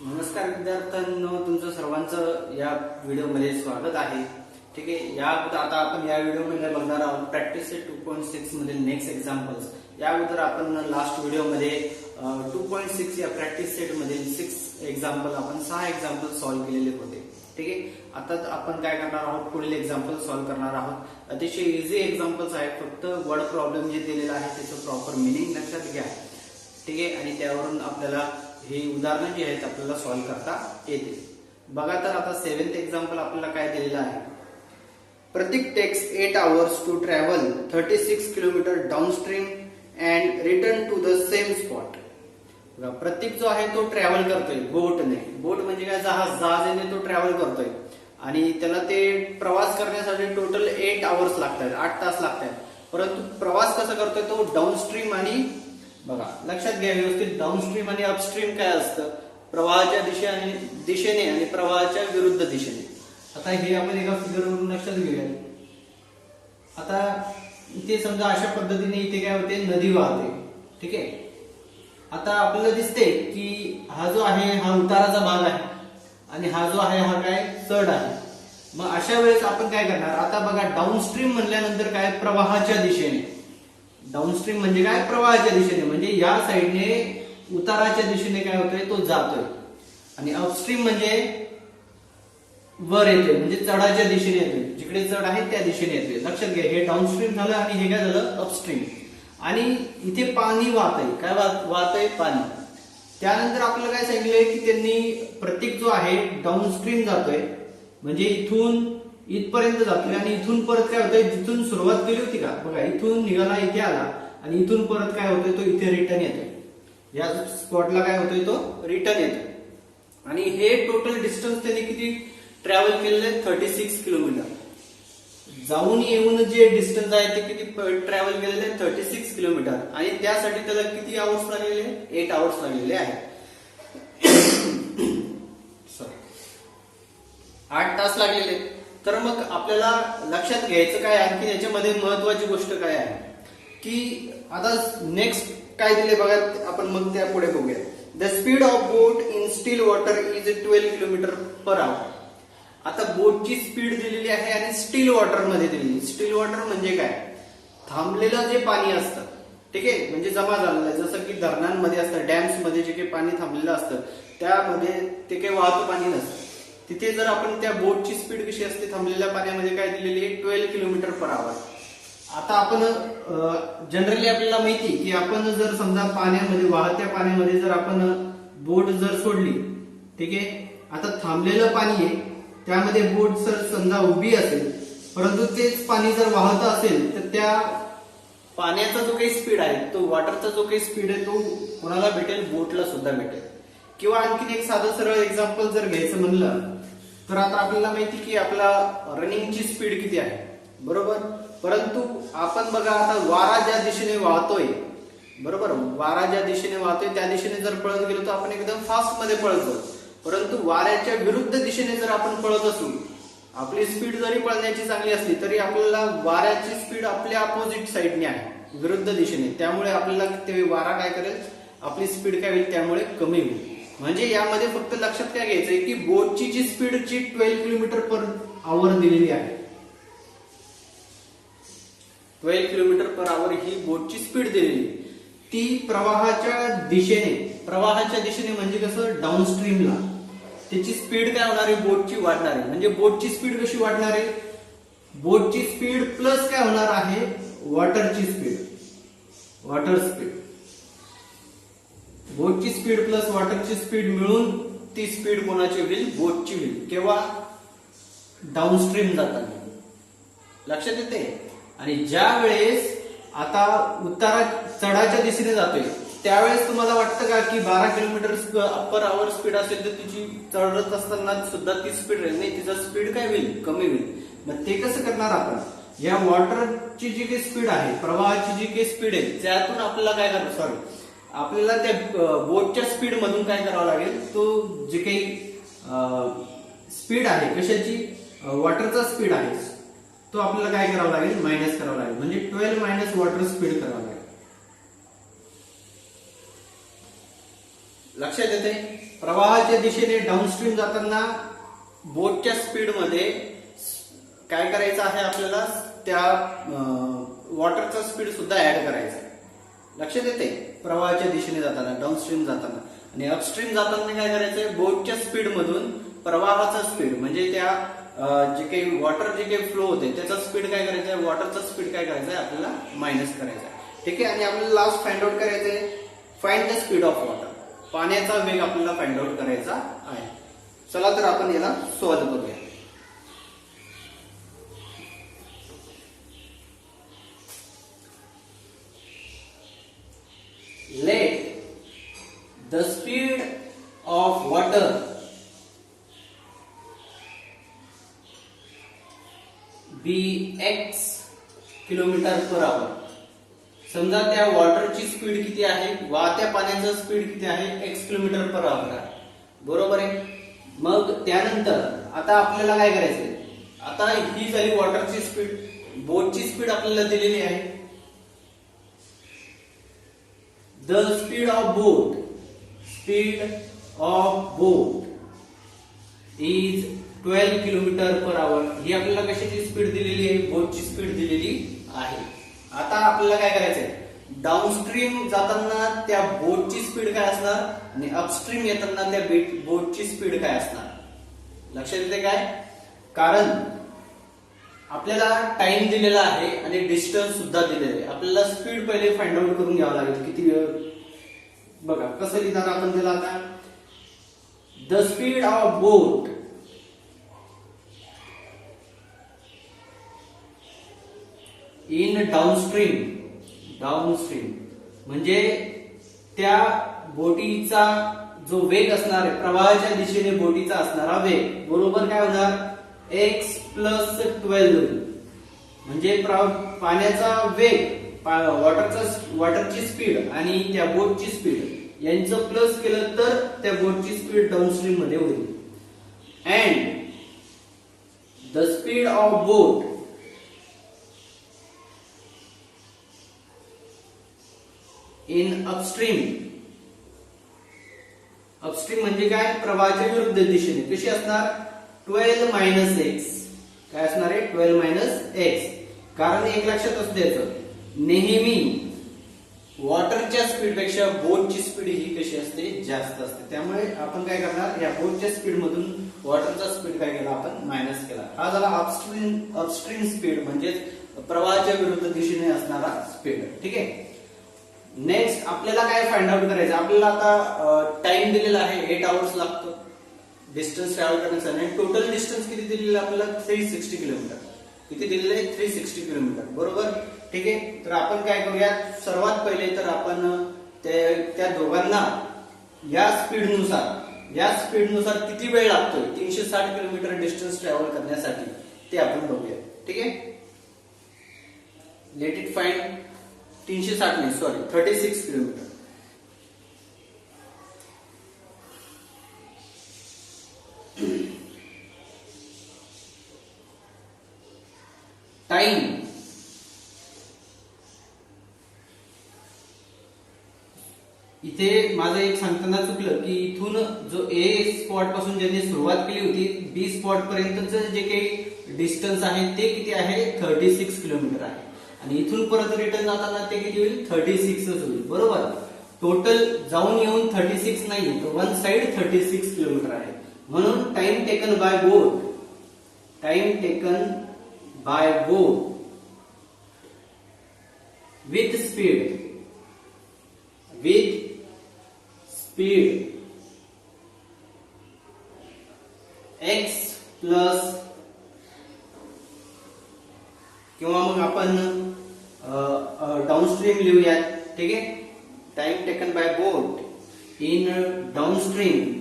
नमस्कार विद्यार्थ्यांनो, तुमचं सर्वांचं या व्हिडिओमध्ये स्वागत आहे. ठीक आहे. आता आपण या व्हिडिओमध्ये बघणार आहोत प्रॅक्टिस सेट 2.6 मधील नेक्स्ट एक्झाम्पल्स. या अगोदर आपण लास्ट व्हिडिओमध्ये 2.6 या प्रॅक्टिस सेट मधील 6 एक्झाम्पल आपण 6 एक्झाम्पल सॉल्व्ह केलेले होते. ठीक आहे. आता आपण काय करणार आहोत, पुढील एक्झाम्पल सॉल्व्ह करणार आहोत. अतिशय इझी एक्झाम्पल्स आहेत. फक्त वर्ड प्रॉब्लेम जे दिलेला आहे त्याचं प्रॉपर मिनिंग लक्षात घ्या. ठीक आहे. आणि त्यावरून आपल्याला ही उदाहरणं जी आहेत आपल्याला सॉल्व्ह करता येते. बघा तर आता 7th एक्झाम्पल आपल्याला काय दिलेलं आहे. Prateek takes 8 hours to travel 36 kilometre downstream and return to the same spot. Prateek जो आहे तो ट्रॅव्हल करतोय बोटने. बोट म्हणजे काय, जहाजाने तो ट्रॅव्हल करतोय आणि त्याला ते प्रवास करण्यासाठी टोटल 8 hours लागतात, 8 तास लागतात. परंतु प्रवास कसा करतोय तो डाऊनस्ट्रीम आणि बघा लक्षात घ्या व्यवस्थित, डाऊनस्ट्रीम आणि अपस्ट्रीम काय असतं, प्रवाहाच्या दिशेने आणि प्रवाहाच्या विरुद्ध दिशेने. आता हे आपण एका फिगरवरून लक्षात घेऊया. आता इथे समजा अशा पद्धतीने इथे काय होते, नदी वाहते. ठीक आहे. आता आपल्याला दिसते की हा जो आहे हा उताराचा भाग आहे आणि हा जो आहे हा काय चढ आहे. मग अशा वेळेस आपण काय करणार, आता बघा डाऊनस्ट्रीम म्हणल्यानंतर काय, प्रवाहाच्या दिशेने. डाऊनस्ट्रीम म्हणजे काय, प्रवाहाच्या दिशेने, म्हणजे या साईडने उताराच्या दिशेने काय होतोय तो जातोय. आणि अपस्ट्रीम म्हणजे वर येतोय, म्हणजे चढाच्या दिशेने येतोय, जिकडे चढ आहे त्या दिशेने येतोय. लक्षात घ्या, हे डाऊनस्ट्रीम झालं आणि हे काय झालं, अपस्ट्रीम. आणि इथे पाणी वाहतंय, काय वाहतंय, पाणी. त्यानंतर आपल्याला काय सांगितलंय की त्यांनी प्रतीक जो आहे डाऊनस्ट्रीम जातोय, म्हणजे इथून इथपर्यंत जातोय आणि इथून परत काय होतंय, जिथून सुरुवात केली होती का बघा, इथून निघाला इथे आला आणि इथून परत काय होतोय तो इथे रिटर्न येतोय. या स्पॉटला काय होतोय तो रिटर्न येतोय. आणि हे टोटल डिस्टन्स त्यांनी किती ट्रॅव्हल केलेलं आहे, 36 किलोमीटर. जाऊन येऊन जे डिस्टन्स आहे ते किती ट्रॅव्हल केलेले आहे, 36 किलोमीटर. आणि त्यासाठी त्याला किती आवर्स लागलेले, 8 hours लागलेले आहेत. 8 तास लागलेले. तर मग आपल्याला लक्षात घ्यायचं काय, आणखी याच्यामध्ये महत्वाची गोष्ट काय आहे की आता नेक्स्ट काय दिले बघा, आपण मग त्या पुढे बघूया. The speed of boat in steel water is 12 kilometre per आवर. आता बोटची स्पीड दिलेली आहे आणि स्टील वॉटर मध्ये दिलेली. स्टील वॉटर म्हणजे काय, थांबलेलं जे पाणी असतं. ठीक आहे. म्हणजे जमा झालेलं, जसं की धरणांमध्ये असतं, डॅम्स मध्ये जे काही पाणी थांबलेलं असतं त्यामध्ये ते काही वाहतं पाणी नसतं. तिथे जर आपण त्या बोटची स्पीड कशी असते थांबलेल्या पाण्यामध्ये काय दिलेली आहे, 12 किलोमीटर पर आवर. आता आपण जनरली आपल्याला माहिती की आपण जर समजा पाण्यामध्ये, वाहत्या पाण्यामध्ये जर आपण बोट जर सोडली, ठीक आहे, आता थांबलेलं पाणी आहे त्यामध्ये बोट जर समजा उभी असेल, परंतु तेच पाणी जर वाहत असेल तर त्या पाण्याचा जो काही स्पीड आहे, तो वॉटरचा जो काही स्पीड आहे तो कोणाला भेटेल, बोटला सुद्धा भेटेल. किंवा आणखीन एक साधं सरळ एक्झाम्पल जर घ्यायचं म्हणलं तर आता आपल्याला माहिती की आपला रनिंगची स्पीड किती आहे, बरोबर. परंतु आपण बघा आता वारा ज्या दिशेने वाहतोय, बरोबर, वारा ज्या दिशेने वाहतोय त्या दिशेने जर पळत गेलो तर आपण एकदम फास्ट मध्ये पळतो. परंतु वाऱ्याच्या विरुद्ध दिशेने जर आपण पळत असू, आपली स्पीड जरी पळण्याची चांगली असली तरी आपल्याला वाऱ्याची स्पीड आपल्या अपोजिट साईडने आहे, विरुद्ध दिशेने. त्यामुळे आपल्याला ते वारा काय करेल, आपली स्पीड काय होईल, त्यामुळे कमी होईल. म्हणजे यामध्ये फक्त लक्षात काय घ्यायचंय की बोटची जी स्पीड 12 किलोमीटर पर आवर दिलेली आहे. 12 किलोमीटर पर आवर ही बोटची स्पीड दिलेली. ती प्रवाहाच्या दिशेने म्हणजे कसं, डाऊनस्ट्रीमला त्याची स्पीड काय होणार आहे, बोटची वाढणार आहे. म्हणजे बोटची स्पीड कशी वाढणार आहे, बोटची स्पीड प्लस काय होणार आहे, वॉटरची स्पीड. वॉटर स्पीड, बोटची स्पीड प्लस वॉटरची स्पीड मिळून ती स्पीड कोणाची होईल, बोटची होईल. केव्हा, डाऊनस्ट्रीम जाताना. लक्षात येते. आणि ज्या वेळेस आता चढाच्या दिशेने जातोय त्यावेळेस तुम्हाला वाटतं का की 12 किलोमीटर पर आवर स्पीड असेल तर तिची चढत असताना सुद्धा ती स्पीड राहील, नाही, तिचा स्पीड काय होईल, कमी होईल. मग ते कसं करणार आपण, या वॉटरची जी काही स्पीड आहे, प्रवाहाची जी काही स्पीड आहे, त्यातून आपल्याला काय करावं, आपल्याला त्या बोटच्या स्पीड मधून काय करावं लागेल, तो जे काही स्पीड आहे, कशाची, वॉटरचा स्पीड आहे, तो आपल्याला काय करावं लागेल, मायनस करावं लागेल. म्हणजे 12 मायनस वॉटर स्पीड करावं लागेल. लक्षात येते. प्रवाहाच्या दिशेने डाऊनस्ट्रीम जाताना बोटच्या स्पीड मध्ये काय करायचं आहे आपल्याला, त्या वॉटरचा स्पीड सुद्धा ऍड करायचा आहे. लक्षात येते. प्रवाहाच्या दिशेने जाताना, डाऊनस्ट्रीम जाताना आणि अपस्ट्रीम जाताना काय करायचंय, बोटच्या स्पीड मधून प्रवाहाचा स्पीड म्हणजे त्या जे काही वॉटर जे काही फ्लो होते त्याचा स्पीड काय करायचा आहे, वॉटरचा स्पीड काय करायचा आहे आपल्याला मायनस करायचा आहे. ठीक आहे. आणि आपल्याला लास्ट फाइंड आउट करायचंय, find the speed of water. पाण्याचा वेग आपल्याला फाइंड आउट करायचा आहे. चला तर आपण याला सॉल्व्ह करूया. Let the speed of water be x kilometre per आवर. समजा त्या वॉटरची स्पीड किती आहे, वाहत्या पाण्याचं स्पीड किती आहे, x किलोमीटर पर आवर आहे. बरोबर आहे. मग त्यानंतर आता आपल्याला काय करायचंय, आता ही झाली वॉटरची स्पीड, बोटची स्पीड आपल्याला दिलेली आहे. The speed of boat is 12 kilometre per hour. ही आपल्याला कशाची स्पीड दिलेली आहे, बोटची स्पीड दिलेली आहे. आता आपल्याला काय करायचंय, डाऊनस्ट्रीम जाताना त्या बोटची स्पीड काय असणार आणि अपस्ट्रीम येताना त्या बोटची स्पीड काय असणार. लक्षात येते काय, कारण आपल्याला टाइम दिलेला आहे आणि डिस्टन्स सुद्धा दिलेला आहे. आपल्याला स्पीड पहिले फाइंड आउट करून घ्यावं लागेल, किती वेळ. बघा कसं लिहिणार आपण त्याला. आता the speed of boat in downstream म्हणजे त्या बोटीचा जो वेग असणार आहे, प्रवाहाच्या दिशेने बोटीचा असणारा वेग बरोबर काय होणार, x प्लस 12. म्हणजे पाण्याचा वेग, वॉटरची स्पीड आणि त्या बोटची स्पीड यांचं प्लस केलं तर त्या बोटची स्पीड डाऊनस्ट्रीम मध्ये होईल. And the speed of boat in upstream म्हणजे काय, प्रवाहाच्या विरुद्ध दिशेने. कशी असणार, 12 मायनस एक्स. काय असणार आहे, 12 मायनस एक्स. कारण एक लक्षात असू द्यायचं, नेहमी वॉटरच्या स्पीड पेक्षा बोटची स्पीड ही कशी असते, जास्त असते. त्यामुळे आपण काय करणार, या बोटच्या स्पीड मधून वॉटरचा स्पीड काय केला, आपण मायनस केला. हा झाला अपस्ट्रीम स्पीड म्हणजे प्रवाहाच्या विरुद्ध दिशेने असणारा स्पीड. ठीक आहे. नेक्स्ट आपल्याला काय फाइंड आउट करायचं, आपल्याला आता टाइम दिलेला आहे 8 आवर्स लागतो डिस्टन्स ट्रॅव्हल करण्याचा. आणि टोटल डिस्टन्स किती दिलेलं आपल्याला, 360 किलोमीटर. किती दिलेलं आहे, 360 किलोमीटर. बरोबर. ठीक आहे. तर आपण काय करूया, सर्वात पहिले तर आपण त्या दोघांना या स्पीडनुसार किती वेळ लागतोय 360 किलोमीटर डिस्टन्स ट्रॅव्हल करण्यासाठी ते आपण बघूया. ठीक आहे. Let it find. 360 नाही, सॉरी 36 किलोमीटर. टाइम इथे माझं एक सांगताना चुकलं की इथून जो ए स्पॉट पासून ज्यांनी सुरुवात केली होती बी स्पॉट पर्यंतचं जे काही डिस्टन्स आहे ते किती आहे, 36 किलोमीटर आहे. आणि इथून परत रिटर्न जाताना ते किती होईल, 36 होईल. बरोबर. टोटल जाऊन येऊन 36 नाही, तर वन साइड 36 किलोमीटर आहे. म्हणून time taken by boat with speed x plus, किंवा मग आपण डाऊनस्ट्रीम लिहूयात. ठीक आहे. Time taken by boat in downstream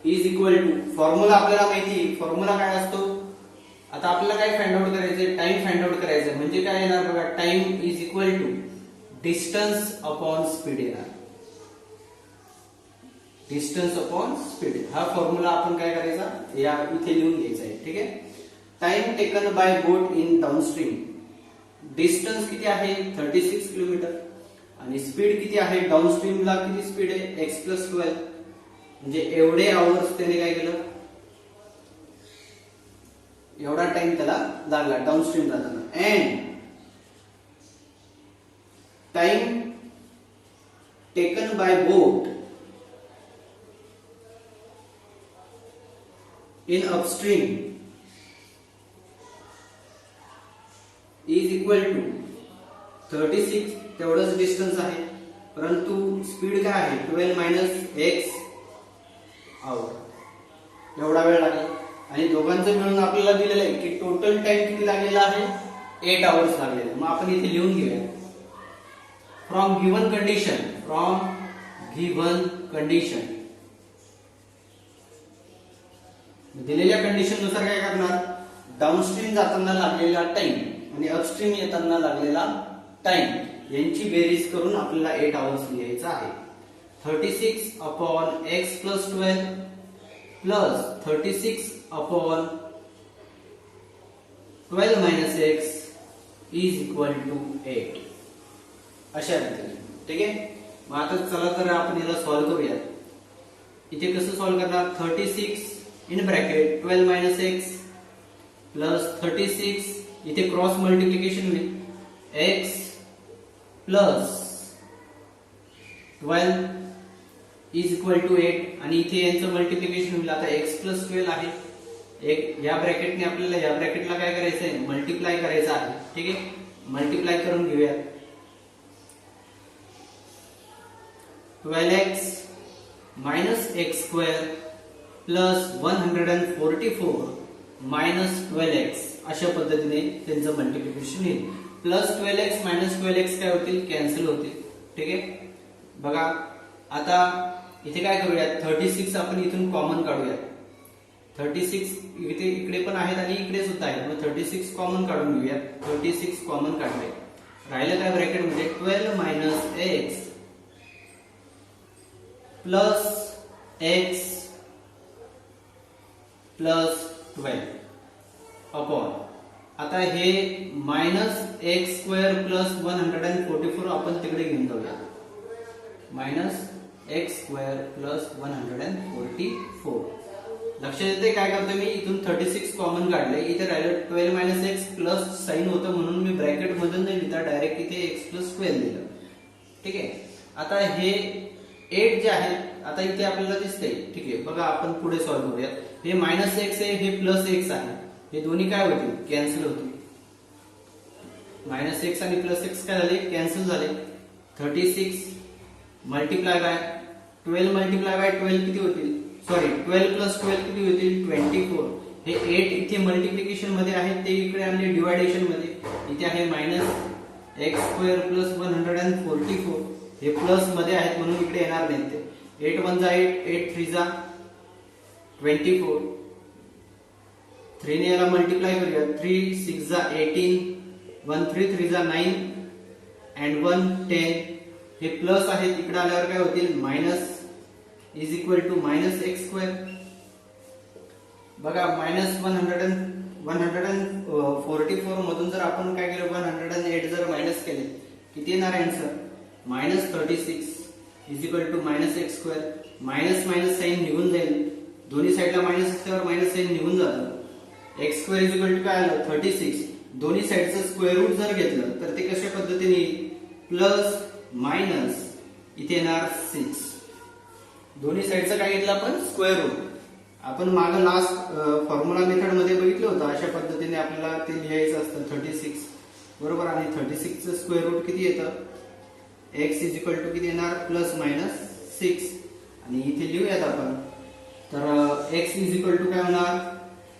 is equal to, formula आपल्याला माहिती, फॉर्म्युला काय असतो. आता आपल्याला काय फाइंड आउट करायचंय, टाइम फाइंड आउट करायचं. म्हणजे काय येणार बघा, time is equal to distance upon speed येणार. Distance upon speed. हा फॉर्म्युला आपण काय करायचा या इथे लिहून घ्यायचा आहे. ठीक आहे. Time taken by boat in downstream. Distance किती आहे 36 किलोमीटर आणि स्पीड किती आहे डाउनस्ट्रीमला किती स्पीड आहे x+12 म्हणजे एवढे आवर्स त्याने काय केलं एवढा टाइम त्याला लागला डाउनस्ट्रीम जाताना. And time taken by boat in upstream is equal to 36 तेवढंच डिस्टन्स आहे परंतु स्पीड काय आहे 12 मायनस एक्स आवर एवढा वेळ लागला. आणि दोघांचं मिळून आपल्याला दिलेलं आहे की टोटल टाइम किती लागलेला आहे 8 आवर्स लागलेले. मग आपण इथे लिहून घेऊया फ्रॉम गिव्हन कंडिशन दिलेल्या कंडिशन नुसार काय करणार डाउनस्ट्रीम जाताना लागलेला टाइम आणि अपस्ट्रीम येताना लागलेला टाइम यांची बेरीज करून आपल्याला 8 आवर्स लिहायचा आहे. 36 upon x+12 plus 36 upon 12 minus x is equal to 8 अशा रीतीने. ठीक आहे. मग आता चला तर आपण याला सॉल्व्ह करूया. इथे कसं सॉल्व्ह करणार 36 in bracket 12 minus x plus 36 इथे क्रॉस मल्टिप्लिकेशन होईल x plus 12 is equal to 8 आणि इथे यांचं मल्टिप्लिकेशन होईल. आता x+12 आहे एक या ब्रॅकेटने आपल्याला या ब्रॅकेटला काय करायचं आहे मल्टिप्लाय करायचं आहे. ठीक आहे. मल्टिप्लाय करून घेऊया 12x minus x² plus 144 minus 12x अशा पद्धतीने त्यांचं मल्टिप्लिकेशन येईल. प्लस 12x मायनस 12x काय होतील कॅन्सल होतील. ठीक आहे. बघा आता इथे काय करूया 36 आपण इथून कॉमन काढूया. 36 इकडे पण आहेत आणि इकडे सुद्धा आहेत. मग 36 कॉमन काढून घेऊया. 36 कॉमन काढले राहिलं काय ब्रॅकेट मध्ये 12 minus x plus x plus 12 upon आता हे मायनस x² प्लस 144 आपण तिकडे घेऊन जाऊया मायनस x² प्लस 144. लक्षात येते काय करतो मी इथून 36 कॉमन काढले इथे राहिलं 12 मायनस एक्स प्लस साइन होतं म्हणून मी ब्रॅकेट मधून नाही लिहिता डायरेक्ट इथे x+12 दिलं. ठीक आहे. आता हे 8 जे आहे आता इथे आपल्याला दिसतंय. ठीक आहे. बघा आपण पुढे सॉल्व्ह करूया. हे मायनस एक्स आहे हे प्लस एक्स आहे हे दोन्ही काय होतील कॅन्सल होतील. मायनस एक्स आणि प्लस एक्स काय झाले कॅन्सल झाले. 36 मल्टिप्लाय बाय 12 मल्टिप्लाय बाय 12 किती होतील सॉरी 12 प्लस 12 किती होतील 24. हे 8 इथे मल्टिप्लिकेशन मध्ये आहे ते इकडे आणले डिवायडेशन मध्ये. इथे आहे मायनस x² प्लस 144 हे प्लस मध्ये आहेत म्हणून इकडे येणार नाही ते. 8 1 जा 8 8 3 जा 24 3 ने याला मल्टिप्लाय करूया 3 6 जा 18 1 3 3 जा 9 and 1 10 हे प्लस आहेत इकडे आल्यावर काय होतील minus is equal to minus x². बघा मायनस 144 मधून जर आपण काय केलं 108 जर मायनस केले किती येणार answer minus 36 is equal to minus x². Minus minus sign निघून जाईल दोन्ही साइडला मायनस असल्यावर मायनस साइन निघून जातं. x² इज इक्वल टू काय आलं 36. दोन्ही साइडचं स्क्वेअर रूट जर घेतलं तर ते कशा पद्धतीने येईल प्लस मायनस इथे येणार 6. दोन्ही साइडचं काय घेतलं आपण स्क्वेअर रूट. आपण मागे लास्ट फॉर्म्युला मेथड मध्ये बघितलं होतं अशा पद्धतीने आपल्याला ते लिहायचं असतं 36 बरोबर. आणि 36 चं स्क्वेअर रूट किती येतं x इज इक्वल टू किती येणार प्लस मायनस 6 आणि इथे लिहूयात आपण तर x इज इक्वल टू काय होणार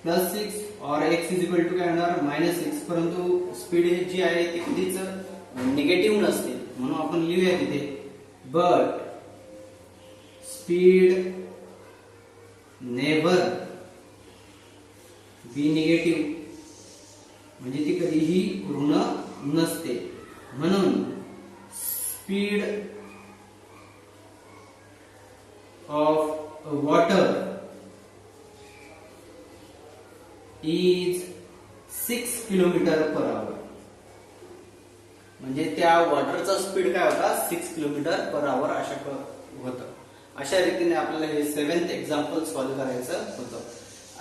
प्लस 6 और x इज इक्वल टू काय होणार मायनस 6. परंतु स्पीड जी आहे ती कधीच निगेटिव्ह नसते म्हणून आपण लिहूया तिथे but speed never B negative म्हणजे ती कधीही ऋण नसते. म्हणून speed of is 6 kilometre per आवर. म्हणजे त्या वॉटरचा स्पीड काय होता 6 किलोमीटर पर आवर अशा होतं. अशा रीतीने आपल्याला हे 7th एक्झाम्पल सॉल्व्ह करायचं होतं.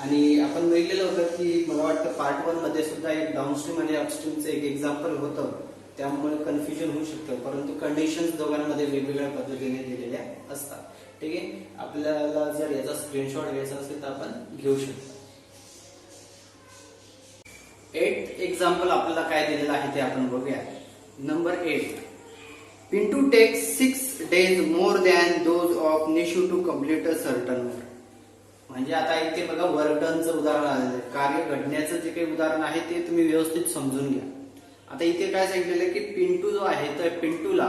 आणि आपण बघितलेलं होतं की मला वाटतं पार्ट 1 मध्ये सुद्धा एक डाऊनस्ट्रीम आणि अपस्ट्रीमचं एक एक्झाम्पल होतं. त्यामुळे कन्फ्युजन होऊ शकतं, परंतु कंडिशन्स दोघांमध्ये वेगवेगळ्या पद्धतीने दिलेल्या असतात. ठीक आहे, आपल्याला जर याचा स्क्रीनशॉट घ्यायचा असेल तर आपण घेऊ शकतो. 8th एक्झाम्पल आपल्याला काय दिलेलं आहे ते आपण बघूया. Number 8. Pintu takes 6 days more than those of Nishu to complete a certain work. म्हणजे आता इथे बघा वर्क डनचं उदाहरण आलेलं आहे. कार्य घडण्याचं जे काही उदाहरण आहे ते तुम्ही व्यवस्थित समजून घ्या. आता इथे काय सांगितलेलं आहे की पिंटू जो आहे तर पिंटूला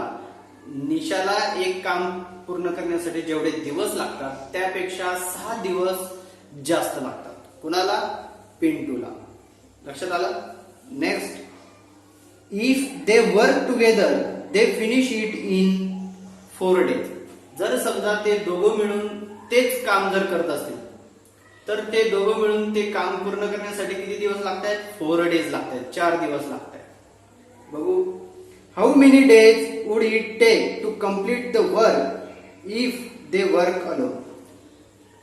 निशाला एक काम पूर्ण करण्यासाठी जेवढे दिवस लागतात त्यापेक्षा 6 दिवस जास्त लागतात. कुणाला? पिंटूला. लक्षात आलं? Next. If they work together they finish it in 4 days. जर समजा ते दोघं मिळून तेच काम जर करत असतील तर ते दोघं मिळून ते काम पूर्ण करण्यासाठी किती दिवस लागतात? 4 days लागतात. 4 दिवस लागतात. बघू. How many days would it take to complete the work if they work alone.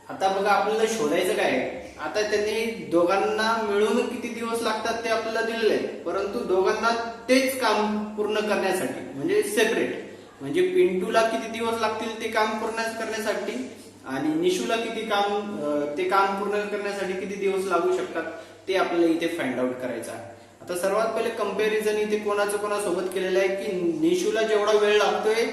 आता बघा आपल्याला शोधायचं काय आहे. आता त्यांनी दोघांना मिळून किती दिवस लागतात ते आपल्याला दिलेलं आहे, परंतु दोघांना तेच काम पूर्ण करण्यासाठी म्हणजे सेपरेट, म्हणजे पिंटूला किती दिवस लागतील ते काम पूर्ण करण्यासाठी आणि निशूला किती ते काम पूर्ण करण्यासाठी किती दिवस लागू शकतात ते आपल्याला इथे फाइंड आउट करायचं आहे. आता सर्वात पहिले कंपॅरिझन इथे कोणासोबत केलेलं आहे की निशूला जेवढा वेळ लागतोय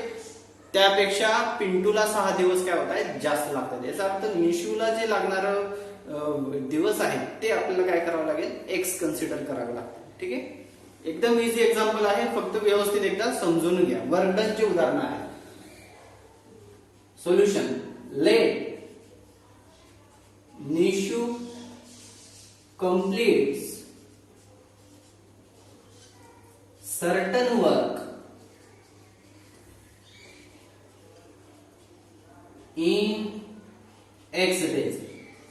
त्यापेक्षा पिंटूला 6 दिवस काय होत आहेत जास्त लागतात. याचा अर्थ निशूला जे लागणार दिवस आहेत ते आपल्याला काय करावं लागेल? एक्स कन्सिडर करावं लागतं. ठीक आहे, एकदम इझी एक्झाम्पल आहे, फक्त व्यवस्थित एकदा समजून घ्या. वर्क डनचे उदाहरण आहे. Solution. Let Nishu completes certain work in X days.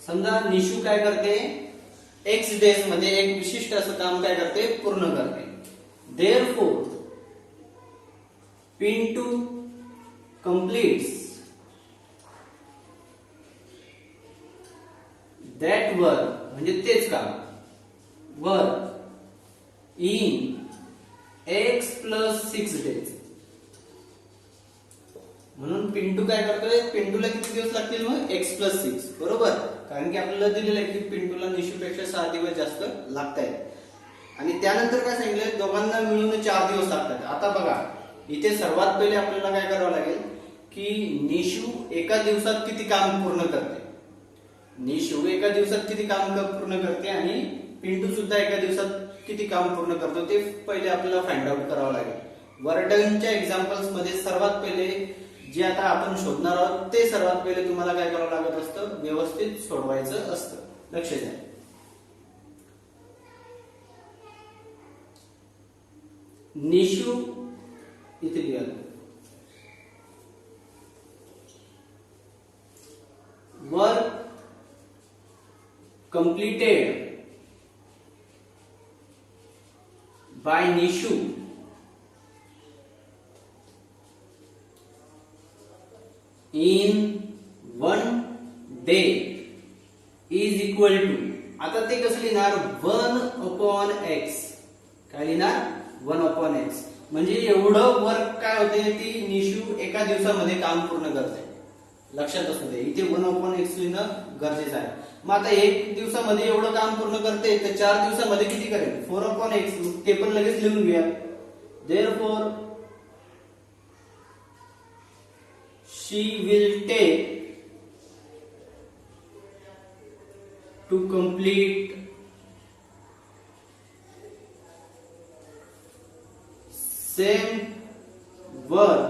समजा निशू काय करते X days मध्ये एक विशिष्ट असं काम काय करते पूर्ण करते. Therefore Pintu completes that work म्हणजे तेच काम work in X plus 6 days. म्हणून पिंटू काय करतोय? पिंटूला किती दिवस लागतील मग? X plus 6 बरोबर, कारण की आपल्याला दिलेलं आहे की पिंटूला निशूपेक्षा 6 दिवस जास्त लागत आहेत. आणि त्यानंतर काय सांगितलं? दोघांना मिळून 4 दिवस लागतात. आता बघा इथे सर्वात पहिले आपल्याला काय करावं लागेल की निशू एका दिवसात किती काम पूर्ण करते. निशू एका दिवसात किती काम पूर्ण करते आणि पिंटू सुद्धा एका दिवसात किती काम पूर्ण करतो ते पहिले आपल्याला फाइंड आउट करावं लागेल. वर्क डनच्या एक्झाम्पल्स मध्ये सर्वात पहिले जे आता आपण शोधणार आहोत ते सर्वात पहिले तुम्हाला काय करावं लागत असतं? व्यवस्थित सोडवायचं असतं. लक्ष द्या. निशू इथे लिहा. Work completed by Nishu in 1 day is equal to, आता ते कसं लिहिणार? 1/x. काय लिहिणार? 1/x. म्हणजे एवढं वर्क काय होते ती निशू एका दिवसामध्ये काम पूर्ण करते. लक्षात असू दे, इथे 1/x लिहिणं गरजेचं आहे. मग आता 1 दिवसामध्ये एवढं काम पूर्ण करते तर 4 दिवसामध्ये किती करेल? 4/x. ते पण लगेच लिहून घ्या. Therefore she will take to complete same work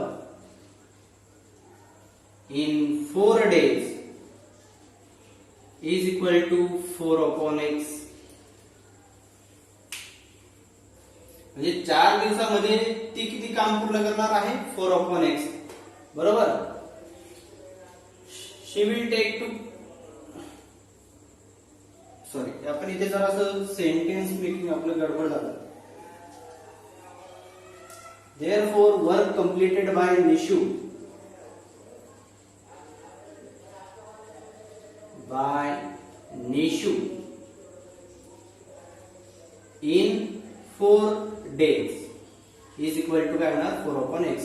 in 4 days is equal to 4/x. म्हणजे 4 दिवसामध्ये ती किती काम पूर्ण करणार आहे? 4/x. बरोबर. she will take to sorry आपण इथे जरासं सेंटेन्स मेकिंग आपलं गडबड झालं. Therefore, work completed by Nishu in 4 days is equal to काय होणार 4/x.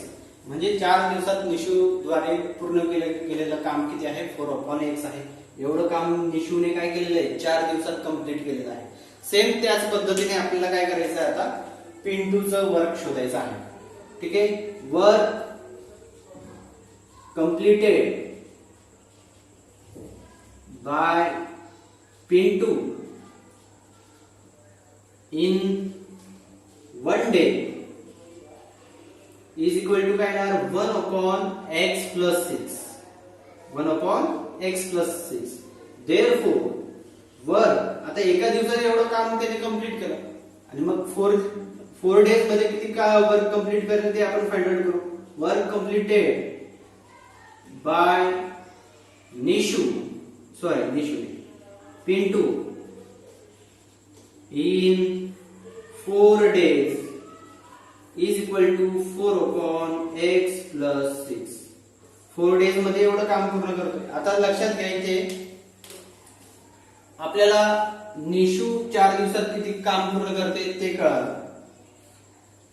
म्हणजे 4 दिवसात निशू द्वारे पूर्ण केलेलं काम किती आहे 4/x आहे. एवढं काम निशूने काय केलेलं आहे 4 दिवसात कंप्लीट केलेलं आहे. सेम त्याच पद्धतीने आपल्याला काय करायचं आहे आता पिंटूचं वर्क शोधायचं आहे. ठीक आहे. Work completed by Pintu in 1 day is equal to काय येणार 1/x + 6. 1/x + 6. देअरफॉर वर्क आता एका दिवसात एवढं काम त्याने कंप्लीट केलं आणि मग 4 डेज मध्ये किती का वर्क कंप्लीट करेल ते आपण फाइंड आउट करू. Work completed by Pintu in 4 days is equal to 4/x + 6. 4 days मध्ये एवढं काम पूर्ण करतोय. आता लक्षात घ्यायचे आपल्याला निशू 4 दिवसात किती काम पूर्ण करते ते कळालं.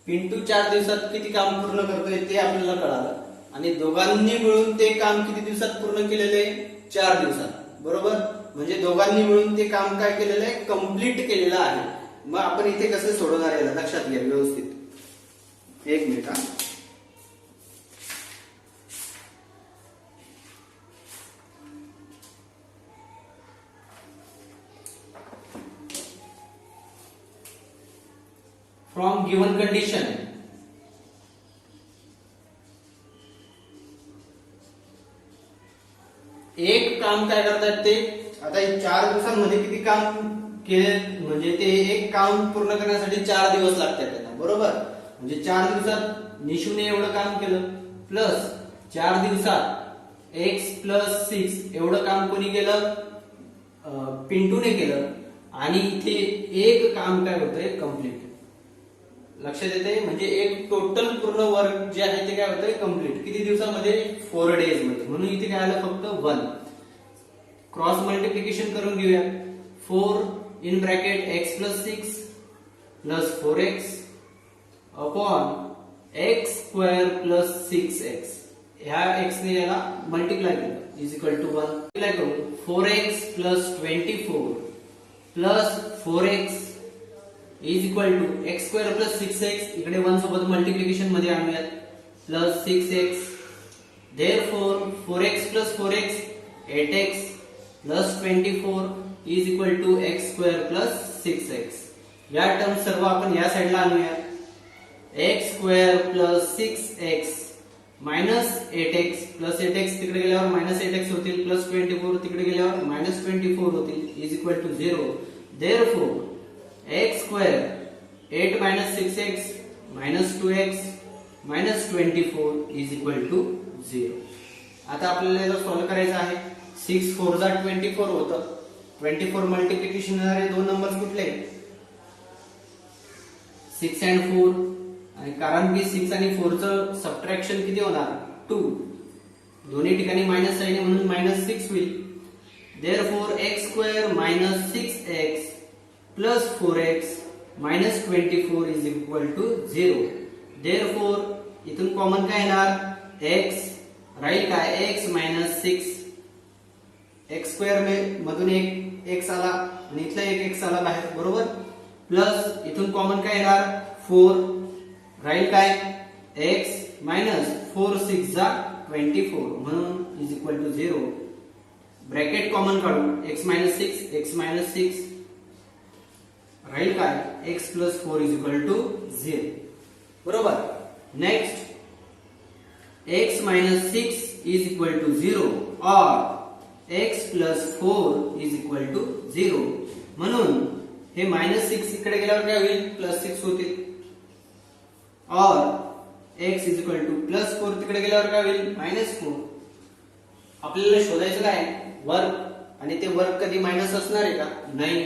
पिंटू 4 दिवसात किती काम पूर्ण करतोय ते आपल्याला कळालं आणि दोघांनी मिळून ते काम किती दिवसात पूर्ण केलेले 4 दिवसात. बरोबर. म्हणजे दोघांनी मिळून ते काम काय केलेलं आहे कंप्लीट केलेलं आहे. मग आपण इथे कसं सोडवणार याला लक्षात घ्या व्यवस्थित. एक मिनिट. फ्रॉम गिवन कंडिशन एक काम काय करतात ते आता 4 दिवसांमध्ये किती काम केले म्हणजे ते एक काम पूर्ण करण्यासाठी 4 दिवस लागतात त्यांना. बरोबर. म्हणजे 4 दिवसात निशूने एवढं काम केलं प्लस 4 दिवसात x + 6 एवढं काम कोणी केलं पिंटूने केलं आणि इथे एक काम काय होतंय कंप्लीट. लक्षात येते म्हणजे एक टोटल पूर्ण वर्क जे आहे ते काय होतंय कंप्लीट किती दिवसामध्ये 4 डेज मध्ये. म्हणून इथे काय आलं फक्त 1. क्रॉस मल्टिप्लिकेशन करून घेऊया. 4 in bracket x + 6 + 4x upon x² + 6x. ह्या x ने याला मल्टिप्लाय केलं इज इक्वल टू 1. मल्टिप्लाय करू 4x + 24 + 4x is equal to x² + 6x. इकडे 1 सोबत मल्टिप्लिकेशन मध्ये आणूयात plus 6x. Therefore 4x + 4x 8x + 24 is equal to x² + 6x. या टर्म सर्व आपण या साइडला आणूयात. x² + 6x minus 8x + 8x तिकडे गेल्यावर -8x होतील प्लस 24 तिकडे गेल्यावर -24 होतील is equal to 0. Therefore x² 8 - 6x -2x -24 is equal to 0. आता आपल्याला याला सॉल्व्ह करायचं आहे. 6 4 जा 24 होतं. 24 मल्टिप्लिकेशन होणारे दोन नंबर्स कुठले 6 and 4 आणि कारण की 6 आणि 4 चं सबट्रॅक्शन किती होणार 2. दोन्ही ठिकाणी मायनस आहे म्हणून -6 होईल. Therefore x² - 6x + 4x -24 is equal to 0. Therefore इथून कॉमन काय येणार x राहील काय x - 6 x² मधून एक x आला आणि इथला एक x आला बाहेर. बरोबर. प्लस इथून कॉमन काय येणार 4 राहील काय x - 4 6 जा 24 म्हणून is equal to 0. Bracket common काढू x - 6 राहील काय x + 4 इज इक्वल टू 0. बरोबर. Next x - 6 is equal to 0 or x + 4 is equal to 0. म्हणून हे -6 इकडे गेल्यावर काय होईल +6 होतील और x इज इक्वल टू +4 तिकडे गेल्यावर काय होईल -4. आपल्याला शोधायचं काय वर्क आणि ते वर्क कधी मायनस असणार आहे का? नाही.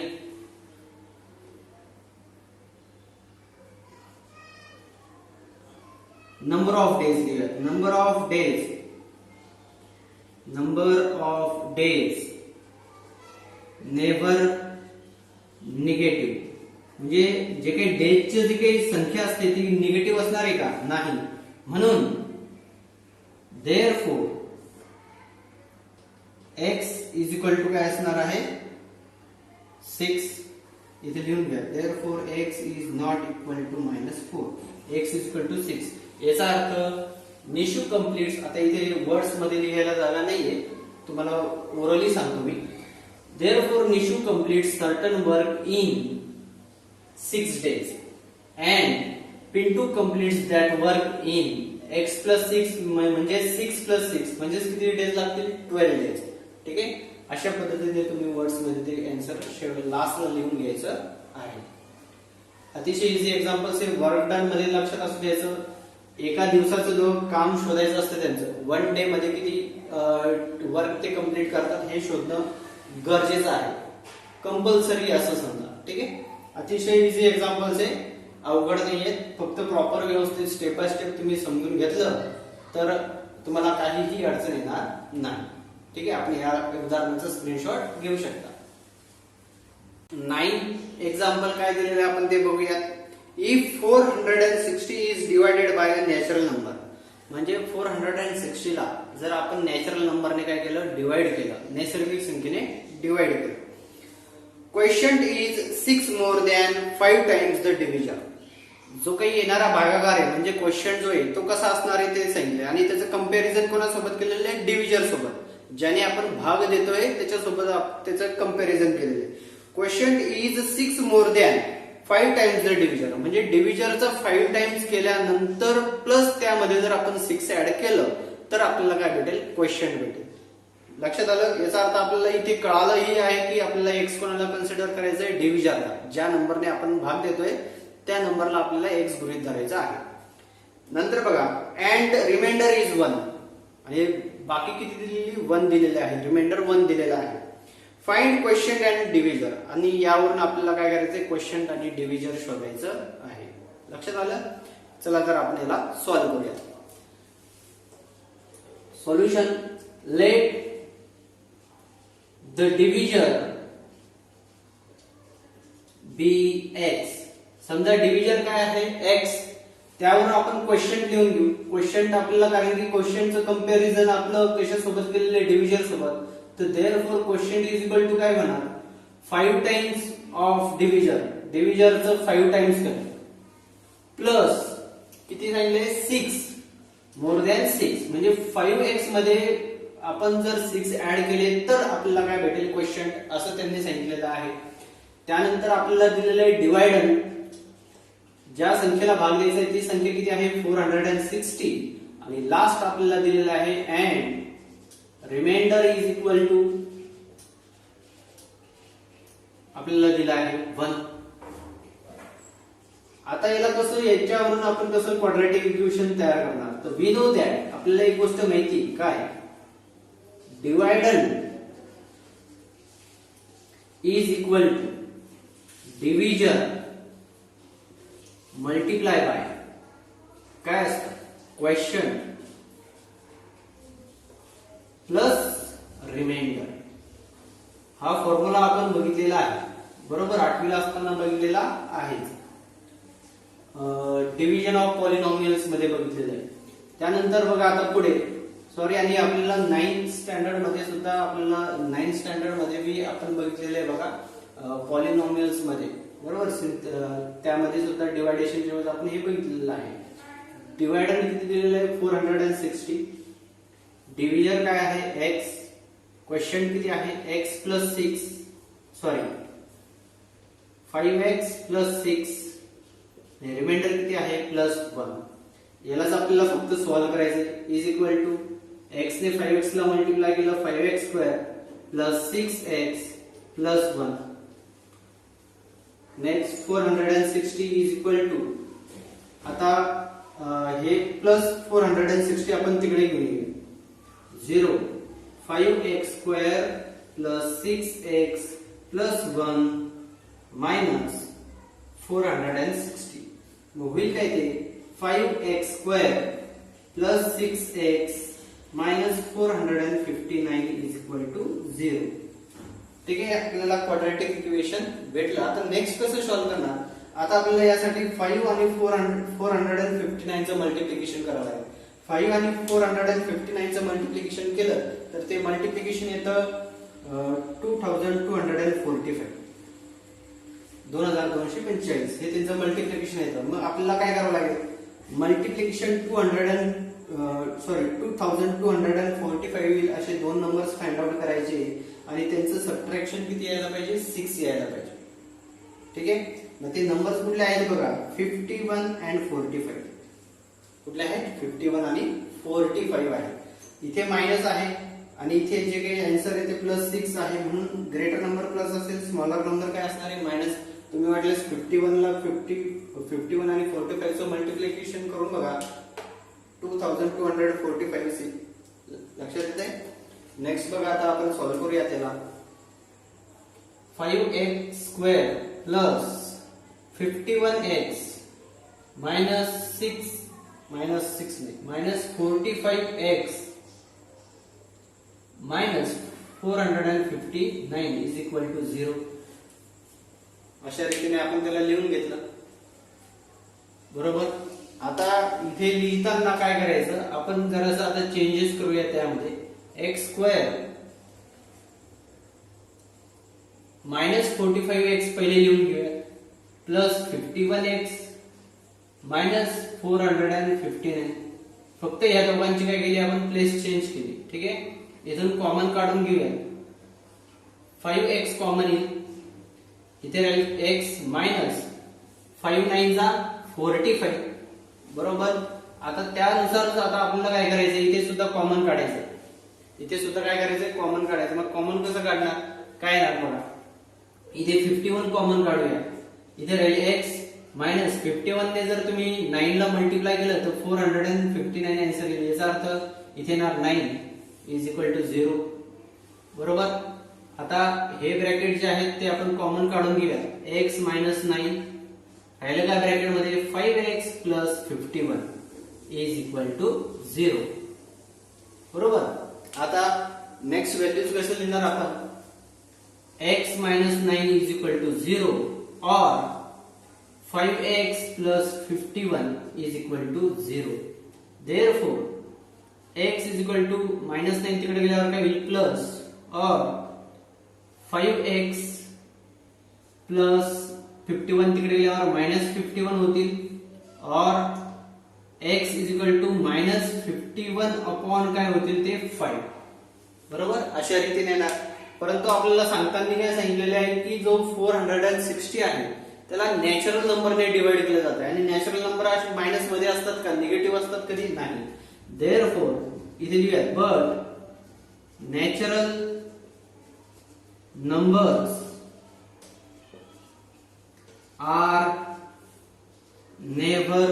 नंबर ऑफ डेज लिहूया. Number of days never negative. म्हणजे जे काही डेजची जी काही संख्या असते ती निगेटिव्ह असणार आहे का? नाही. म्हणून therefore x is equal to काय असणार आहे? 6. इथे लिहून घ्या. Therefore x is not equal to -4. x is equal to 6. याचा अर्थ निशू कंप्लीट्स. आता इथे वर्ड्स मध्ये लिहायला जागा नाहीये, तुम्हाला ओरली सांगतो मी. Therefore Nishu completes certain work in 6 days and Pintu completes that work in x plus 6 म्हणजे 6 प्लस 6 म्हणजे किती डेज लागतील? 12 days. ठीक आहे. अशा पद्धतीने तुम्ही वर्ड्स मध्ये ते आन्सर शेवट लास्टला लिहून घ्यायचं आहे. अतिशय इझी एक्झाम्पल्स आहे. वर्क डन मध्ये लक्षात असू द्यायचं, एका दिवसाचं जो काम शोधायचं असतं त्यांचं 1 डे मध्ये किती वर्क ते कम्प्लीट करतात हे शोधणं गरजेचं आहे, कंपल्सरी असं समजा. ठीक आहे. अतिशय इझी एक्झाम्पल्स आहे, अवघड नाहीये. फक्त प्रॉपर व्यवस्थित स्टेप बाय स्टेप तुम्ही समजून घेतलं तर तुम्हाला काहीही अडचण येणार नाही. ठीक आहे. आपण या उदाहरणाचा स्क्रीनशॉट घेऊ शकता. 9 एक्झाम्पल काय दिलेलं आहे आपण ते बघूयात. If 460 is divided by a natural number. म्हणजे 460 ला जर आपण नॅचरल नंबरने काय केलं? डिवाइड केलं, नैसर्गिक संख्येने डिवाइड केलं. Question is 6 more than 5 times the division. जो काही येणारा भागाकार आहे म्हणजे क्वेश्चन जो आहे तो कसा असणार आहे ते सांगितलं आणि त्याचं कंपॅरिझन कोणासोबत केलेलं आहे? डिव्हिजर सोबत. ज्याने आपण भाग देतोय त्याच्यासोबत त्याचं कंपॅरिझन केलेलं आहे. Quotient is 6 more than 5 times the divisor. म्हणजे डिव्हिजरचं 5 टाइम्स केल्यानंतर प्लस त्यामध्ये जर आपण 6 ऍड केलं तर आपल्याला काय भेटेल? क्वेश्चन भेटेल. लक्षात आलं? याचा अर्थ आपल्याला इथे कळालंही आहे की आपल्याला एक्स कोणाला कन्सिडर करायचं आहे? डिव्हिजरला. ज्या नंबरने आपण भाग देतोय त्या नंबरला आपल्याला एक्स गृहीत धरायचा आहे. नंतर बघा, अँड रिमाइंडर इज 1. आणि बाकी किती दिलेली? 1 दिलेले आहे. रिमाइंडर 1 दिलेला आहे. Find quotient and divisor. आणि यावरून आपल्याला काय करायचंय? क्वेश्चन आणि डिव्हिजर शोधायचं आहे. लक्षात आलं? चला तर आपण याला सॉल्व्ह करूया. Solution. Let the divisor be x. समजा डिव्हिजर काय आहे? एक्स. त्यावर आपण क्वेश्चन लिहून घेऊ. क्वेश्चन आपल्याला कारण की क्वेश्चनचं कंपॅरिझन आपलं कशासोबत केलेलं आहे? डिव्हिजर सोबत. तर therefore question is equal to काय होणार? 5 टाइम्स ऑफ डिव्हिजर. डिव्हिजरचं 5 टाइम्स करा प्लस किती सांगितले? 6 मोर दॅन 6. म्हणजे 5x मध्ये आपण जर 6 ऍड केले तर आपल्याला काय भेटेल? क्वेश्चन. असं त्यांनी सांगितलेलं आहे. त्यानंतर आपल्याला दिलेलं आहे डिवायडर. ज्या संख्येला भाग द्यायचा आहे ती संख्या किती आहे? 460. आणि लास्ट आपल्याला दिलेला आहे and remainder is equal to आपल्याला दिला आहे 1. आता याला कसं, याच्यावरून आपण कसं क्वाड्रॅटिक इक्वेशन तयार करणार? तर वी नो दॅट. आपल्याला एक गोष्ट माहिती काय? डिवायडर is equal to divisor multiply by काय असतं? Quotient plus remainder. हा फॉर्म्युला आपण बघितलेला आहे, बरोबर? 8वीला असताना बघितलेला आहे. डिव्हिजन ऑफ पॉलिनॉमियल्स मध्ये बघितलेलं आहे. त्यानंतर बघा आता पुढे, सॉरी, आणि आपल्याला 9th स्टँडर्ड मध्ये सुद्धा आपल्याला 9th स्टँडर्ड मध्ये बी आपण बघितलेलं आहे बघा पॉलिनॉमियल्स मध्ये, बरोबर? त्यामध्ये सुद्धा डिवायडेशन जेव्हा आपण हे बघितलेलं आहे. डिवायडर किती दिलेलं आहे? 460. डिव्हिजर काय आहे? x. क्वेश्चन किती आहे? x plus 6, sorry 5x plus 6. Remainder किती आहे? प्लस 1. यालाच आपल्याला फक्त सॉल्व्ह करायचं. इज इक्वल टू x ने 5x ला मल्टिप्लाय केलं 5x square plus 6x plus 1. Next 460 is equal to, आता हे प्लस 460 आपण तिकडे घेऊन 0 5x square plus 6x plus 1 minus 460. मग होईल काय ते 5x square plus 6x minus 459 is equal to 0. ठीक आहे, आपल्याला क्वाड्रॅटिक इक्वेशन भेटलं. आता नेक्स्ट कसं सॉल्व्ह करणार? आता आपल्याला यासाठी 5 आणि 459 चं मल्टिप्लिकेशन करावं लागेल. 5 आणि 459 चं मल्टिप्लिकेशन केलं तर ते मल्टिप्लिकेशन येतं 2245, 2245 हे त्यांचं मल्टिप्लिकेशन येतं. मग आपल्याला काय करावं लागेल? मल्टिप्लिकेशन 2245 येईल असे दोन नंबर्स फाइंड आउट करायचे आणि त्यांचं सबट्रॅक्शन किती यायला पाहिजे? 6 यायला पाहिजे. ठीक आहे, मग ते नंबर्स कुठले आहेत बघा, 51 and 45. कुठले आहेत? 51 आणि 45 आहे. इथे मायनस आहे आणि इथे जे काही आन्सर आहे ते प्लस 6 आहे, म्हणून ग्रेटर नंबर प्लस असेल, स्मॉलर नंबर काय असणार आहे? मायनस. तुम्ही वाटल्यास 51 ला 51 आणि 45 चं मल्टिप्लिकेशन करून बघा, 2245 असेल. लक्षात येते? नेक्स्ट बघा, आता आपण सॉल्व्ह करूया त्याला. 5x square plus 51x minus 45x minus 459 is equal to 0. अशा रीतीने आपण त्याला लिहून घेतलं. बरोबर. आता इथे लिहिताना काय करायचं? आपण जरासं आता चेंजेस करूया त्यामध्ये. x स्क्वेअर मायनस 45x पहिले लिहून घेऊया प्लस 51x मायनस 459. फक्त या दोघांची काय केली आपण? प्लेस चेंज केली. ठीक आहे, इथून कॉमन काढून घेऊया. 5x कॉमन येईल, इथे राहील x मायनस 5 9 जा 45. बरोबर. आता त्यानुसार आता आपल्याला काय करायचं? इथे सुद्धा कॉमन काढायचं. इथे सुद्धा काय करायचं? कॉमन काढायचं. मग कॉमन कसं काढणार? काय येणार बघा, इथे 51 कॉमन काढूया. इथे राहील x मायनस 51 ने जर तुम्ही 9 ला मल्टिप्लाय केलं तर 459 आन्सर येईल. याचा अर्थ इथे येणार 9 इज इक्वल टू 0. बरोबर. आता हे ब्रॅकेट जे आहेत ते आपण कॉमन काढून घेऊया. x मायनस 9 राहिलं का ब्रॅकेट मध्ये 5x plus 51 is equal to 0. बरोबर. आता नेक्स्ट व्हॅल्यूज कसं लिहिणार आपण? x minus 9 is equal to 0 or 5x plus 51 is equal to 0. Therefore, x is equal to minus 9 तिकडे गेल्यावर काय होईल? प्लस or 5x plus 51 तिकडे गेल्यावर मायनस 51 होतील or x is equal to minus 51 upon काय होतील? ते 5. बरोबर. अशा रीतीने येणार. परंतु आपल्याला सांगताना काय सांगितलेले आहे की जो 460 आहे त्याला नॅचरल नंबरने डिवाइड केलं जातं आणि नॅचरल नंबर मायनस मध्ये असतात का? निगेटिव्ह असतात कधी? नाही. देअरफॉर इथे लिहूया, but natural numbers are never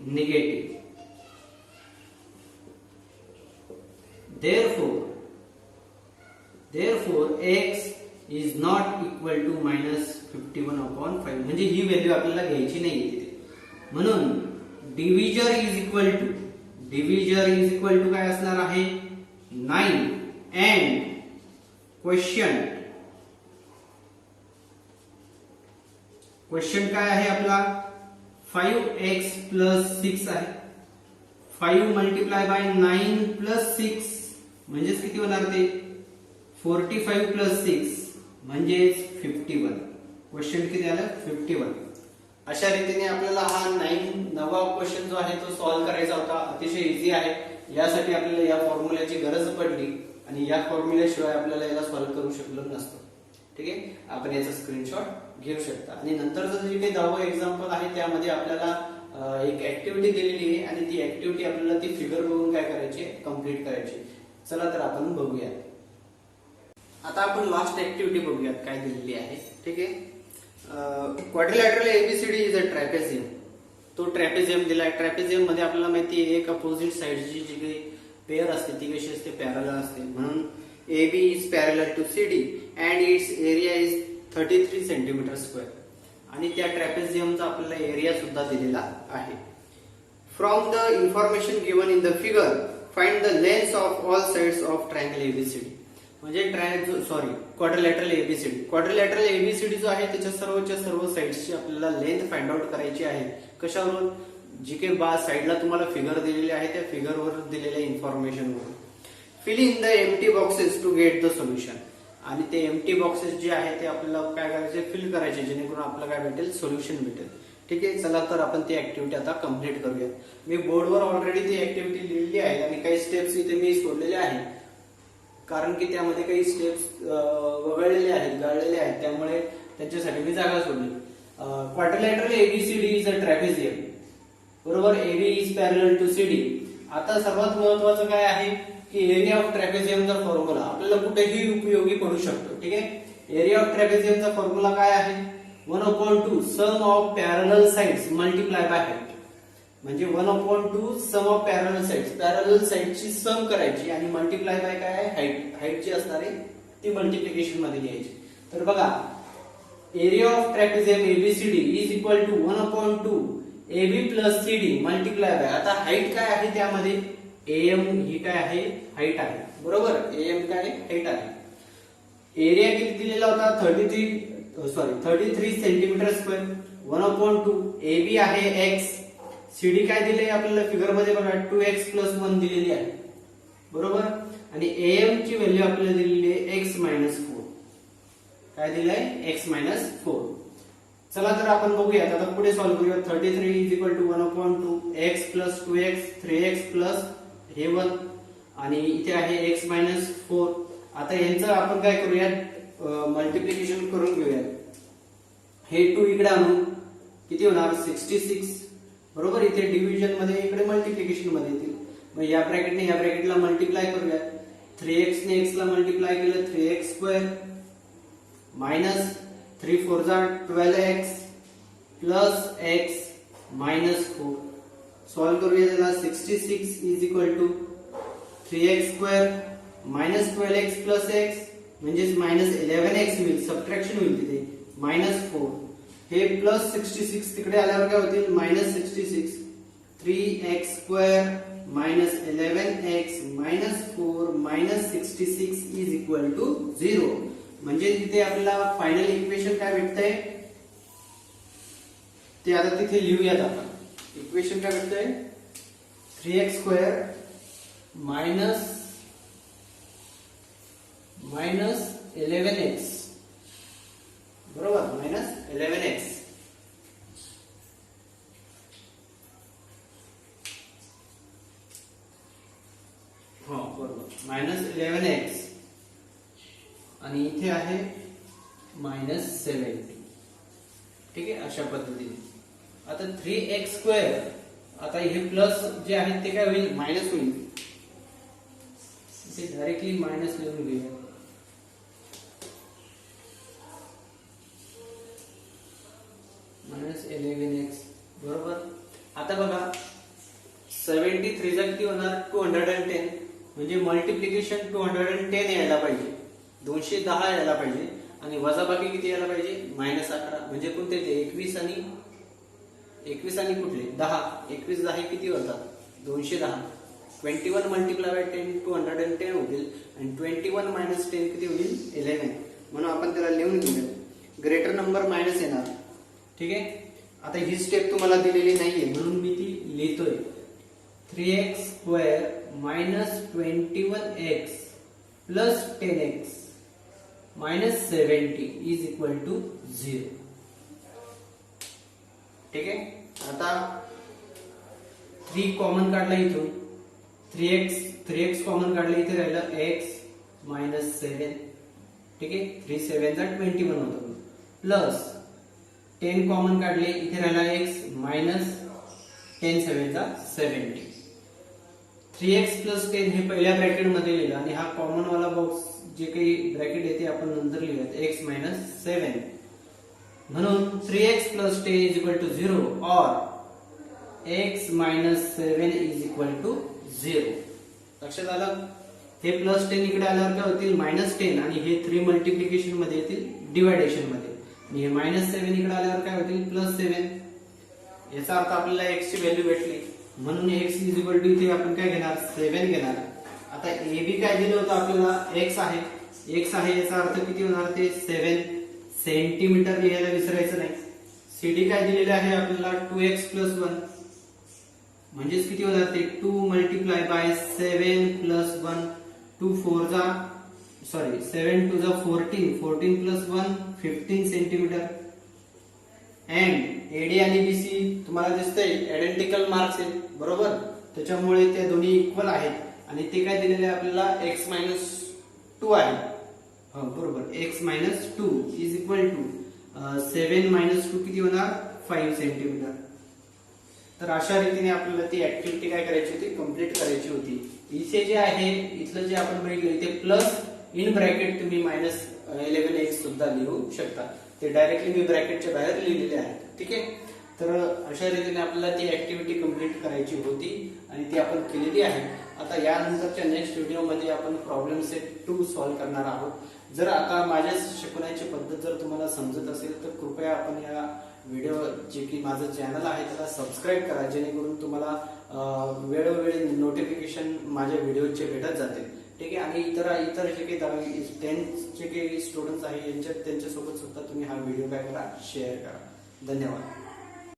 negative. Therefore, x is not equal to minus 51 upon 5. म्हणजे ही व्हॅल्यू आपल्याला घ्यायची नाही तिथे. म्हणून डिव्हिजर इज इक्वल टू काय असणार आहे? 9 अँड क्वेश्चन काय आहे आपला? 5x प्लस 6 आहे. 5 मल्टिप्लाय बाय 9 प्लस 6 म्हणजेच किती होणार ते? 45 प्लस 6 म्हणजे 51. क्वेश्चन किती आलं? 51. अशा रीतीने आपल्याला हा 9वा क्वेश्चन जो आहे तो सॉल्व्ह करायचा होता. अतिशय इझी आहे. यासाठी आपल्याला या फॉर्म्युल्याची गरज पडली आणि या फॉर्म्युल्याशिवाय आपल्याला याला सॉल्व्ह करू शकलो नसतो. ठीक आहे, आपण याचा स्क्रीनशॉट घेऊ शकता. आणि नंतरचं जे काही 10वं एक्झाम्पल आहे त्यामध्ये आपल्याला एक ऍक्टिव्हिटी दिलेली आहे आणि ती ऍक्टिव्हिटी आपल्याला ती फिगर बघून काय करायची? कंप्लीट करायची. चला तर आपण बघूया. आता आपण लास्ट ऍक्टिव्हिटी बघूयात काय दिलेली आहे. ठीक आहे, quadrilateral ABCD is a trapezium. तो ट्रॅपेझियम दिलाय. ट्रॅपेझियम मध्ये आपल्याला माहिती आहे एक अपोजिट साइडची जी काही पेअर असते ती कशी असते? पॅरलल असते. म्हणून AB is parallel to CD and its area is 33 centimeter square. आणि त्या ट्रॅपेझियमचा आपल्याला एरिया सुद्धा दिलेला आहे. From the information given in the figure find the length of all sides of triangle ABCD. म्हणजे क्वाड्रिलॅटरल एबीसीडी. क्वाड्रिलॅटरल एबीसीडी जो आहे त्याच्या सर्व साइड्सची आपल्याला लेंथ फाइंड आउट करायची आहे. कशावरून? जी काही साइडला तुम्हाला फिगर दिलेली आहे त्या फिगरवर दिलेल्या इन्फॉर्मेशनवरून. Fill in the empty boxes to get the solution. आणि ते एम्प्टी बॉक्सेस जे आहे ते आपल्याला काय करायचे? फिल करायचे, जेणेकरून आपल्याला काय भेटेल? सोल्युशन भेटेल. ठीक आहे, चला तर आपण ती ऍक्टिव्हिटी आता कम्प्लीट करूया. मी बोर्डवर ऑलरेडी ती ऍक्टिव्हिटी लिहिली आहे आणि काही स्टेप्स इथे मी सोडलेले आहेत, कारण की त्यामध्ये काही स्टेप्स वगळलेले आहेत, गाळलेले आहेत, त्यामुळे त्यांच्यासाठी मी जागा सोडली. Quadrilateral ABCD is a trapezium. बरोबर, AB is parallel to CD. आता सर्वात महत्वाचं काय आहे की एरिया ऑफ ट्रॅपेझियमचा फॉर्म्युला आपल्याला कुठेही उपयोगी पडू शकतो. ठीक आहे, एरिया ऑफ ट्रॅपेझियमचा फॉर्म्युला काय आहे? 1/2 sum of parallel sides multiply by height. म्हणजे 1/2 sum of parallel sides, parallel साइडची सम करायची आणि मल्टिप्लाय बाय काय आहे? हाईट. हाईट जी असणार आहे ती मल्टिप्लिकेशन मध्ये लिहायची. तर बघा, area of trapezium ABCD is equal to 1/2 AB plus CD multiply by, आता हाईट काय आहे त्यामध्ये? AM ही काय आहे? हाईट आहे. बरोबर, AM काय आहे? हाईट आहे. एरिया किती दिलेला होता? 33 सेंटीमीटर स्क्वेअर. 1/2 AB आहे x, CD काय दिले आपल्याला फिगर मध्ये? बघा 2x + 1 दिलेली आहे. बरोबर, आणि AM ची व्हॅल्यू आपल्याला दिलेली आहे x - 4. काय दिलंय? x - 4. चला तर आपण बघूयात, आता पुढे सॉल्व्ह करूया. 33 = 1/2 x + 2x 3x प्लस हे 1 आणि इथे आहे x - 4. आता यांचं आपण काय करूयात? मल्टिप्लिकेशन करून घेऊयात. हे 2 इकडे आणू, किती होणार? 66. बरोबर, इथे डिव्हिजन मध्ये, इकडे मल्टिप्लिकेशन मध्ये येतील. मग या ब्रॅकेटने या ब्रॅकेटला मल्टिप्लाय करूयात. 3x ने x ला मल्टिप्लाय केलं 3x² मायनस 3 4 जा 12x प्लस x -4. सॉल्व करूया त्याला. 66 = 3x² minus 12x plus x म्हणजेच -11x होईल. सबट्रॅक्शन होईल तिथे. -4 हे प्लस 66 तिकडे आल्यावर काय होतील? -66. 3x² -11x -4 -66 = 0. म्हणजे तिथे आपल्याला फायनल इक्वेशन काय भेटतंय ते आता तिथे लिहूयात आपण. इक्वेशन काय भेटतंय? 3x² -11x. बरोबर, -11x. हो बरोबर, -11x आणि इथे आहे -70. ठीक आहे, अशा पद्धतीने. आता 3x², आता हे प्लस जे आहे ते काय होईल? मायनस होईल. इथे डायरेक्टली मायनस लिहून घेऊया. -11x. बरोबर, आता बघा 73 जा किती होणार? 210. म्हणजे मल्टिप्लिकेशन 210 यायला पाहिजे, 210 यायला पाहिजे आणि वजाबाकी किती यायला पाहिजे? -11. म्हणजे कोणते ते? 21 आणि कुठले? 10. 21 10 किती होतात? 210. 21 मल्टिप्लाय बाय 10 210 होतील आणि 21 - 10 किती होईल? 11. म्हणून आपण त्याला लिहून घेऊया. ग्रेटर नंबर मायनस येणार. ठीक आहे, आता ही स्टेप तुम्हाला दिलेली नाहीये म्हणून मी ती लिहितोय. 3x² -21x plus 10x -70 = 0. ठीक आहे, आता 3 कॉमन काढला इथून. 3x कॉमन काढला, इथे राहिलं x -7. ठीक आहे, 3 7 जा 21 होतं. प्लस 10 कॉमन काढले, इथे राहिला x -10 7 जा 70. 3x + 10 हे पहिल्या ब्रॅकेट मध्ये लिहिलं आणि हा कॉमन वाला बॉक्स जे काही ब्रॅकेट येते आपण नंतर लिहिलं x -7. म्हणून 3x + 10 = 0 or x -7 = 0. लक्षात आलं? हे +10 इकडे आल्यावर काय होतील -10 आणि हे 3 मल्टिप्लिकेशन मध्ये येतील डिवायडेशन मध्ये आणि हे -7 इकडे आल्यावर काय होतील +7. याचा अर्थ आपल्याला x ची व्हॅल्यू भेटली म्हणून x इथे आपण काय घेणार 7 घेणार. आता AB काय दिलं होतं आपल्याला x आहे याचा अर्थ किती होणार ते 7 सेंटीमीटर लिहायला विसरायचं नाही. CD काय दिलेले आहे आपल्याला 2x + 1 म्हणजेच किती होणार ते 2 × 7 + 1 2 4 जा 7 2 जा 14 14 + 1 15 सेंटीमीटर. अँड AD आणि BC तुम्हाला दिसतंय आयडेंटिकल मार्क्स आहेत बरोबर, त्याच्यामुळे ते दोन्ही इक्वल आहेत आणि ते काय दिलेले आपल्याला x - 2 आहे. बरोबर x - 2 = 7 - 2 किती होणार 5 सेंटीमीटर. तर अशा रीतीने आपल्याला ती ऍक्टिव्हिटी काय करायची होती कंप्लीट करायची होती. इथे जे आहे इथलं जे आपण बघितलं इथे प्लस इन ब्रॅकेट तुम्ही -11x सुद्धा लिहू शकता. ते डायरेक्टली मी ब्रॅकेटच्या बाहेर लिहिलेले आहेत. ठीक आहे, तर अशा रीतीने आपल्याला ती ऍक्टिव्हिटी कंप्लीट करायची होती आणि ती आपण केलेली आहे. आता यानंतरच्या नेक्स्ट व्हिडिओमध्ये आपण प्रॉब्लेम सेट 2 सॉल्व्ह करणार आहोत. जर आता माझ्या शिकवण्याची पद्धत जर तुम्हाला समजत असेल तर कृपया आपण या व्हिडिओ जे की माझं चॅनल आहे त्याला सबस्क्राईब करा, जेणेकरून तुम्हाला वेळोवेळी नोटिफिकेशन माझ्या व्हिडिओचे भेटत जातील. ठीक आहे, आणि इतर जे काही 10th जे काही स्टुडंट्स आहे त्यांच्यासोबत सुद्धा तुम्ही हा व्हिडिओ काय करा शेअर करा. धन्यवाद.